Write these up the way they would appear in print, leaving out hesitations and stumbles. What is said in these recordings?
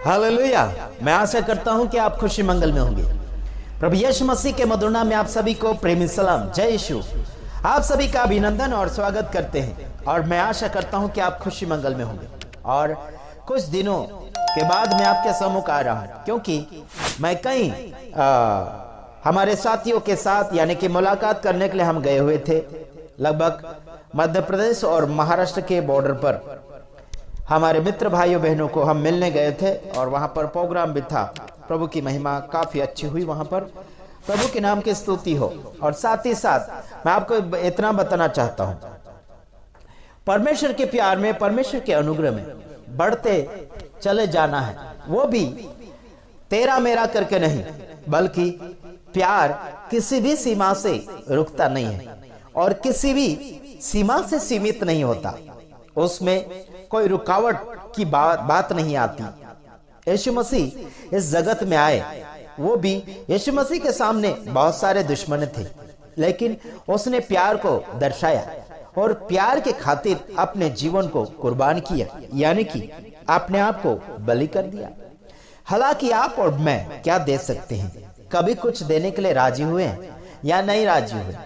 Hallelujah. मैं आशा करता हूं कि आप खुशी मंगल में होंगे। प्रभु यीशु मसीह के मधुर नाम में आप सभी को प्रेमी सलाम, जय यीशु। आप सभी का अभिनंदन और स्वागत करते हैं और मैं आशा करता हूं कि आप खुशी मंगल में होंगे। और कुछ दिनों के बाद मैं आपके सम्मुख आ रहा हूं, क्योंकि मैं कई हमारे साथियों के साथ यानी कि मुलाकात करने के लिए हम गए हुए थे। लगभग मध्य प्रदेश और महाराष्ट्र के बॉर्डर पर हमारे मित्र भाइयों बहनों को हम मिलने गए थे और वहां पर प्रोग्राम भी था। प्रभु की महिमा काफी अच्छी हुई, वहां पर प्रभु के नाम की स्तुति हो। और साथ ही साथ मैं आपको इतना बताना चाहता हूं, परमेश्वर के प्यार में, परमेश्वर के अनुग्रह में बढ़ते चले जाना है। वो भी तेरा मेरा करके नहीं, बल्कि प्यार किसी भी सीमा से रुकता नहीं है और किसी भी सीमा से सीमित नहीं होता। उसमें कोई रुकावट की बात नहीं आती। यीशु मसीह इस जगत में आए, वो भी यीशु मसीह के सामने बहुत सारे दुश्मन थे, लेकिन उसने प्यार को दर्शाया और प्यार के खातिर अपने जीवन को कुर्बान किया, यानी कि अपने आप को बलि कर दिया। हालांकि आप और मैं क्या दे सकते हैं? कभी कुछ देने के लिए राजी हुए हैं या नहीं राजी हुए?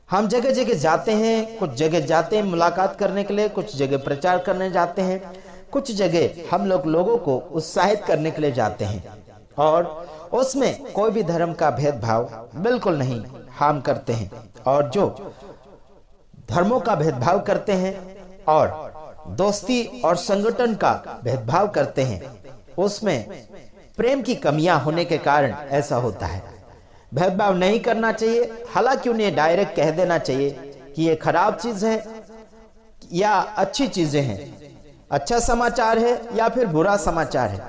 हम जगह जगह जाते हैं, कुछ जगह जाते हैं मुलाकात करने के लिए, कुछ जगह प्रचार करने जाते हैं, कुछ जगह हम लोगों को उत्साहित करने के लिए जाते हैं और उसमें कोई भी धर्म का भेदभाव बिल्कुल नहीं हम करते हैं। और जो धर्मों का भेदभाव करते हैं और दोस्ती और संगठन का भेदभाव करते हैं, उसमें प्रेम की कमियां होने के कारण ऐसा होता है। भेदभाव नहीं करना चाहिए, हालांकि उन्हें डायरेक्ट कह देना चाहिए कि ये खराब चीज है या अच्छी चीजें हैं, अच्छा समाचार है या फिर बुरा समाचार है।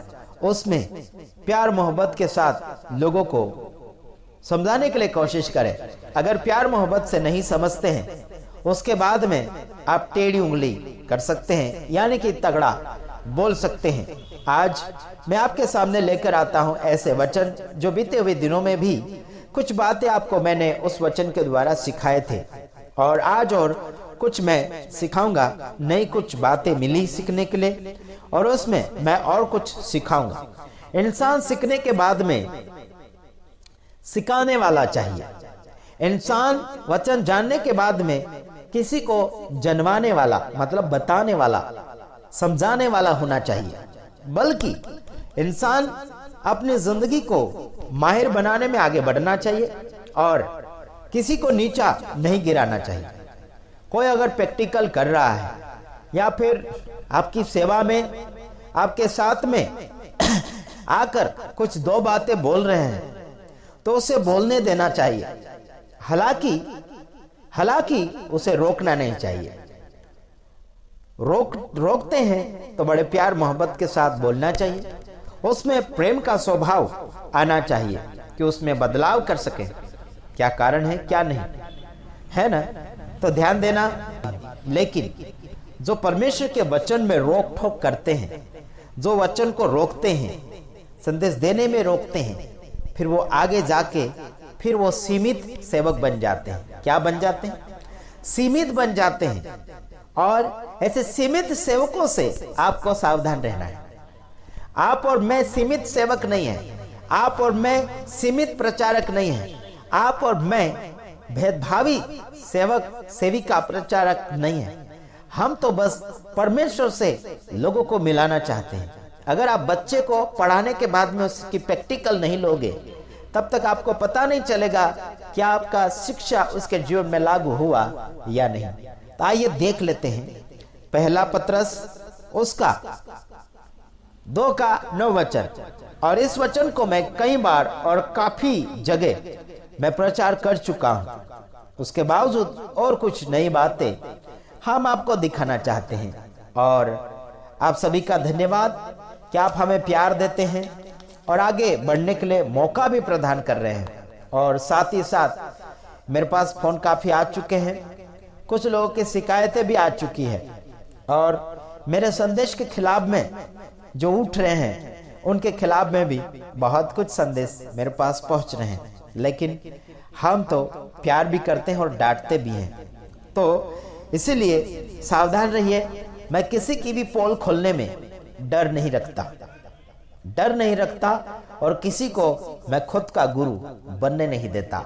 उसमें प्यार मोहब्बत के साथ लोगों को समझाने के लिए कोशिश करें। अगर प्यार मोहब्बत से नहीं समझते हैं, उसके बाद में आप टेढ़ी उंगली कर सकते हैं, यानी कि तगड़ा बोल सकते हैं। आज मैं आपके सामने लेकर आता हूं ऐसे वचन जो बीते हुए दिनों में भी कुछ बातें आपको मैंने उस वचन के द्वारा सिखाए थे और आज और कुछ मैं सिखाऊंगा। नई कुछ बातें मिली सीखने के लिए और उसमें मैं और कुछ सिखाऊंगा। इंसान सीखने के बाद में सिखाने वाला चाहिए। इंसान वचन जानने के बाद में किसी को जनवाने वाला, मतलब बताने वाला, समझाने वाला होना चाहिए। बल्कि इंसान अपनी जिंदगी को माहिर बनाने में आगे बढ़ना चाहिए और किसी को नीचा नहीं गिराना चाहिए। कोई अगर प्रैक्टिकल कर रहा है या फिर आपकी सेवा में, आपके साथ में आकर कुछ दो बातें बोल रहे हैं, तो उसे बोलने देना चाहिए। हालांकि उसे रोकना नहीं चाहिए। रोकते हैं तो बड़े प्यार मोहब्बत के साथ बोलना चाहिए। उसमें प्रेम का स्वभाव आना चाहिए कि उसमें बदलाव कर सके। क्या कारण है, क्या नहीं है ना, तो ध्यान देना। लेकिन जो परमेश्वर के वचन में रोक ठोक करते हैं, जो वचन को रोकते हैं, संदेश देने में रोकते हैं, फिर वो आगे जाके फिर वो सीमित सेवक बन जाते हैं। क्या बन जाते हैं? सीमित बन जाते हैं। और ऐसे सीमित सेवकों से आपको सावधान रहना है। आप और मैं सीमित सेवक नहीं है, आप और मैं सीमित प्रचारक नहीं है, आप और मैं भेदभावी सेवक सेविका प्रचारक नहीं है। हम तो बस परमेश्वर से लोगों को मिलाना चाहते हैं। अगर आप बच्चे को पढ़ाने के बाद में उसकी प्रैक्टिकल नहीं लोगे, तब तक आपको पता नहीं चलेगा कि आपका शिक्षा उसके जीवन में लागू हुआ या नहीं। तो आइए देख लेते हैं पहला पत्रस उसका 2:9 वचन। और इस वचन को मैं कई बार और काफी जगह मैं प्रचार कर चुका हूं। उसके बावजूद और कुछ नई बातें हम आपको दिखाना चाहते हैं। और आप सभी का धन्यवाद कि आप हमें प्यार देते हैं और आगे बढ़ने के लिए मौका भी प्रदान कर रहे हैं। और साथ ही साथ मेरे पास फोन काफी आ चुके हैं, कुछ लोगों की शिकायतें भी आ चुकी है और मेरे संदेश के खिलाफ में जो उठ रहे हैं, उनके खिलाफ में भी बहुत कुछ संदेश मेरे पास पहुंच रहे हैं। लेकिन हम तो प्यार भी करते हैं और डांटते भी हैं, तो इसीलिए सावधान रहिए। मैं किसी की भी पोल खोलने में डर नहीं रखता। डर नहीं रखता और किसी को मैं खुद का गुरु बनने नहीं देता,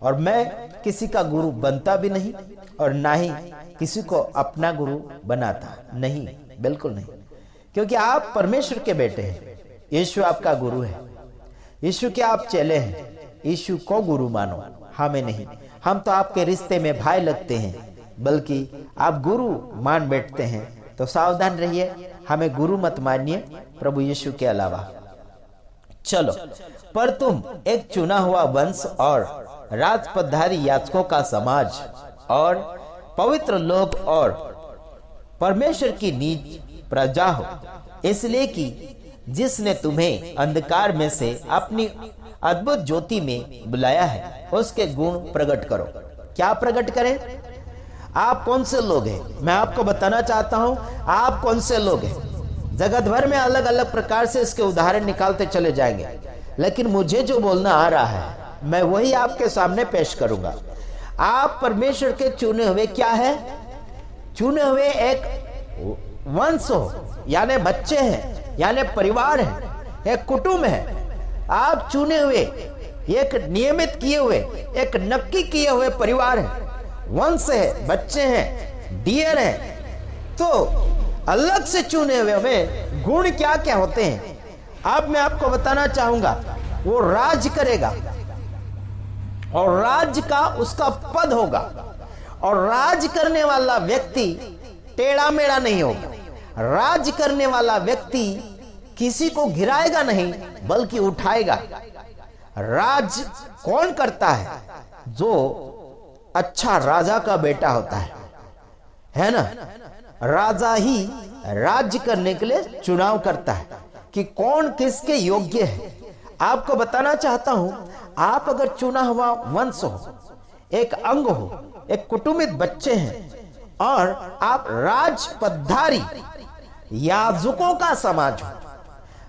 और मैं किसी का गुरु बनता भी नहीं और ना ही किसी को अपना गुरु बनाता नहीं, बिल्कुल नहीं। क्योंकि आप परमेश्वर के बेटे हैं, यीशु आपका गुरु है, यीशु के आप चेले हैं। यीशु को गुरु मानो, हमें नहीं। हम तो आपके रिश्ते में भाई लगते हैं, बल्कि आप गुरु मान बैठते हैं। तो सावधान रहिए, हमें गुरु मत मानिए प्रभु यीशु के अलावा। चलो, पर तुम एक चुना हुआ वंश और राजपदधारी याजकों का समाज और पवित्र लोग और परमेश्वर की नीच प्रजा हो, इसलिए कि जिसने तुम्हें अंधकार में से अपनी अद्भुत ज्योति में बुलाया है, उसके गुण प्रकट करो। क्या प्रकट करें? आप कौन से लोग हैं? मैं आपको बताना चाहता हूं आप कौन से लोग हैं। जगत भर में अलग अलग प्रकार से इसके उदाहरण निकालते चले जाएंगे, लेकिन मुझे जो बोलना आ रहा है मैं वही आपके सामने पेश करूंगा। आप परमेश्वर के चुने हुए क्या है? चुने हुए एक वंश हो, यानी बच्चे हैं, यानी परिवार है, एक कुटुंब है। आप चुने हुए, एक नियमित किए हुए, एक नक्की किए हुए परिवार है, वंश है, बच्चे हैं, डियर हैं। तो अलग से चुने हुए में गुण क्या क्या होते हैं अब मैं आपको बताना चाहूंगा। वो राज करेगा और राज का उसका पद होगा, और राज करने वाला व्यक्ति टेढ़ा मेढ़ा नहीं होगा। राज करने वाला व्यक्ति किसी को गिराएगा नहीं बल्कि उठाएगा। राज कौन करता है? जो अच्छा राजा का बेटा होता है ना। राजा ही राज्य करने के लिए चुनाव करता है कि कौन किसके योग्य है। आपको बताना चाहता हूं, आप अगर चुना हुआ वंश हो, एक अंग हो, एक कुटुंबित बच्चे हैं, और आप राजपदधारी याजकों का समाज हो,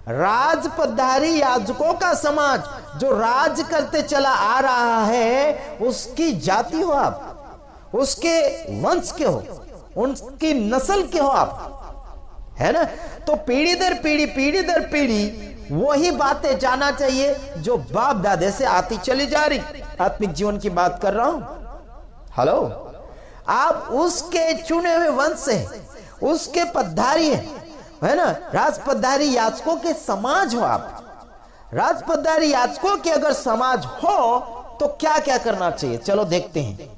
राजपदधारी याजकों का समाज जो राज करते चला आ रहा है, उसकी जाति हो आप, उसके वंश के हो, उनकी नस्ल के हो आप, है ना। तो पीढ़ी दर पीढ़ी वही बातें जाना चाहिए जो बाप दादे से आती चली जा रही। आत्मिक जीवन की बात कर रहा हूं। हेलो, आप उसके चुने हुए वंश से, उसके पदधारी है ना। राजपदधारी याजकों के समाज हो आप। राजपदधारी याजकों के अगर समाज हो तो क्या क्या करना चाहिए, चलो देखते हैं।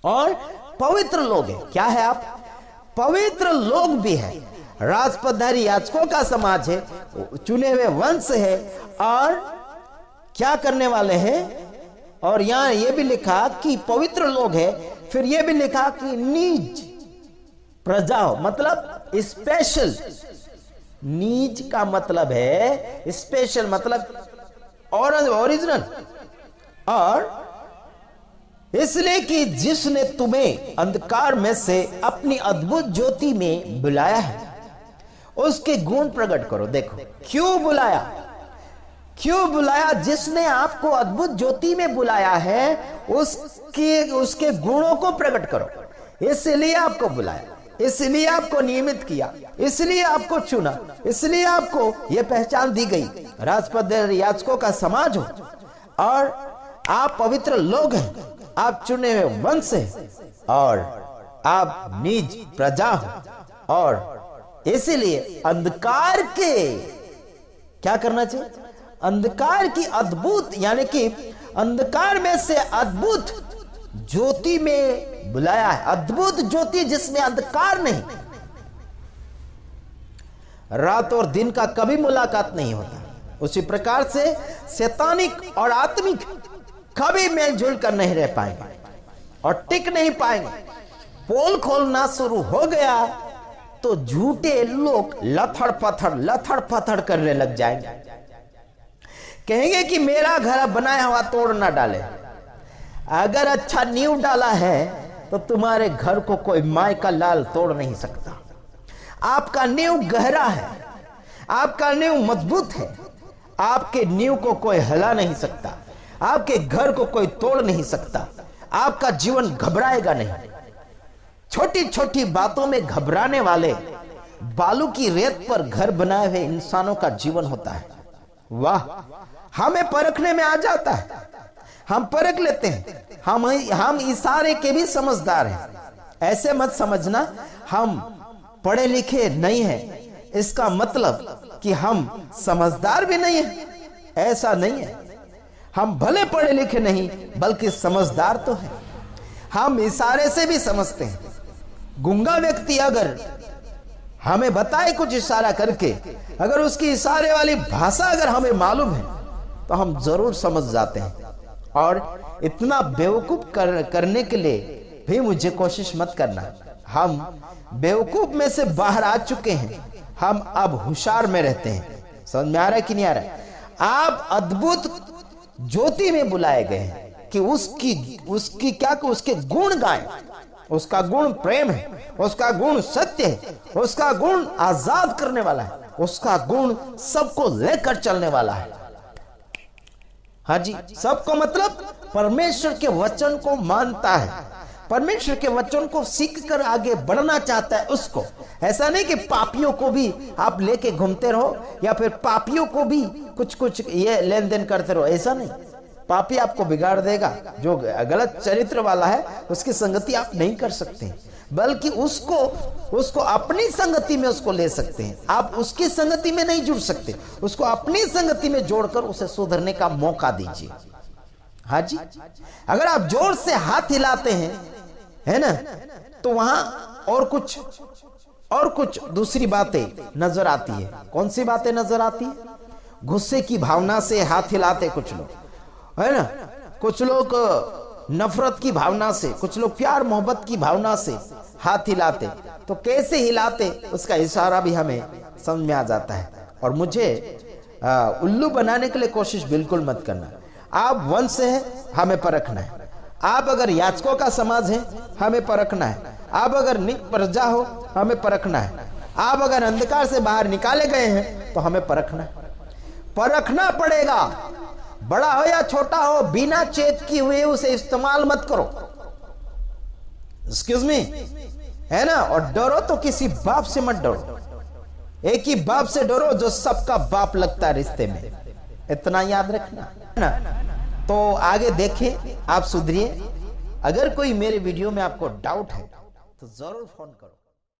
और पवित्र लोग हैं, क्या है आप? पवित्र लोग भी है। राजपदधारी याजकों का समाज है, चुने हुए वंश है, और क्या करने वाले हैं? और यहां यह भी लिखा कि पवित्र लोग है, फिर यह भी लिखा कि नीच प्रजा हो, मतलब स्पेशल। नीच का मतलब है स्पेशल, मतलब ओरिजिनल। और इसलिए कि जिसने तुम्हें अंधकार में से अपनी अद्भुत ज्योति में बुलाया है, उसके गुण प्रकट करो। देखो क्यों बुलाया, क्यों बुलाया? जिसने आपको अद्भुत ज्योति में बुलाया है, उसके गुणों को प्रकट करो। इसलिए आपको बुलाया, इसलिए आपको नियमित किया, इसलिए आपको चुना, इसलिए आपको यह पहचान दी गई। राजपदधारी याजकों का समाज हो, और आप पवित्र लोग हैं, आप चुने हुए वंश हैं, और आप नीच प्रजा हो। और इसीलिए अंधकार के क्या करना चाहिए? अंधकार की अद्भुत, यानी कि अंधकार में से अद्भुत ज्योति में बुलाया है। अद्भुत ज्योति जिसमें अंधकार नहीं। रात और दिन का कभी मुलाकात नहीं होता। उसी प्रकार से शैतानिक और आत्मिक कभी मेलजुल कर नहीं रह पाएंगे और टिक नहीं पाएंगे। पोल खोलना शुरू हो गया तो झूठे लोग लथड़ पथड़ करने लग जाएंगे। कहेंगे कि मेरा घर बनाया हुआ तोड़ ना डाले। अगर अच्छा नींव डाला है तो तुम्हारे घर को कोई माय का लाल तोड़ नहीं सकता। आपका नींव गहरा है, आपका नींव मजबूत है, आपके नींव को कोई हिला नहीं सकता, आपके घर को कोई तोड़ नहीं सकता। आपका जीवन घबराएगा नहीं। छोटी छोटी बातों में घबराने वाले बालू की रेत पर घर बनाए हुए इंसानों का जीवन होता है। वाह, हमें परखने में आ जाता है, हम परख लेते हैं। हम इशारे के भी समझदार हैं। ऐसे मत समझना हम पढ़े लिखे नहीं हैं, इसका मतलब कि हम समझदार भी नहीं हैं। ऐसा नहीं है, हम भले पढ़े लिखे नहीं बल्कि समझदार तो हैं। हम इशारे से भी समझते हैं। गूंगा व्यक्ति अगर हमें बताए कुछ इशारा करके, अगर उसकी इशारे वाली भाषा अगर हमें मालूम है तो हम जरूर समझ जाते हैं। और इतना बेवकूफ करने के लिए भी मुझे कोशिश मत करना। हम बेवकूफ में से बाहर आ चुके हैं, हम अब होशियार में रहते हैं। समझ में आ रहा है कि नहीं आ रहा है? आप अद्भुत ज्योति में बुलाए गए हैं कि उसकी क्या को उसके गुण गाएं। उसका गुण प्रेम है, उसका गुण सत्य है, उसका गुण आजाद करने वाला है, उसका गुण सबको लेकर चलने वाला है। हाँ जी, सबको मतलब परमेश्वर के वचन को मानता है, परमेश्वर के वचन को सीखकर आगे बढ़ना चाहता है उसको। ऐसा नहीं कि पापियों को भी आप लेके घूमते रहो या फिर पापियों को भी कुछ ये लेन देन करते रहो, ऐसा नहीं। पापी आपको बिगाड़ देगा, जो गलत चरित्र वाला है उसकी संगति आप नहीं कर सकते, बल्कि उसको अपनी संगति में उसको ले सकते हैं। आप उसकी संगति में नहीं जुड़ सकते, उसको अपनी संगति में जोड़कर उसे सुधरने का मौका दीजिए। हाँ जी, अगर आप जोर से हाथ हिलाते हैं, है ना, तो वहां और कुछ दूसरी बातें नजर आती है। कौन सी बातें नजर आती है? गुस्से की भावना से हाथ हिलाते कुछ लोग, है ना, कुछ लोग नफरत की भावना से, कुछ लोग प्यार मोहब्बत की भावना से हाथ हिलाते। तो कैसे हिलाते उसका इशारा भी हमें समझ में आ जाता है। और मुझे उल्लू बनाने के लिए कोशिश बिल्कुल मत करना। आप वंश है, हमें परखना है। आप अगर याचकों का समाज है, हमें परखना है। आप अगर निक प्रजा हो, हमें परखना है। आप अगर अंधकार से बाहर निकाले गए हैं तो हमें परखना है। परखना पड़ेगा, बड़ा हो या छोटा हो, बिना चेक किए हुए उसे इस्तेमाल मत करो। एक्सक्यूज मी, है ना। और डरो तो किसी बाप से मत डरो, एक ही बाप से डरो जो सबका बाप लगता है रिश्ते में। इतना याद रखना ना। तो आगे देखें, आप सुधरिए। अगर कोई मेरे वीडियो में आपको डाउट है तो जरूर फोन करो।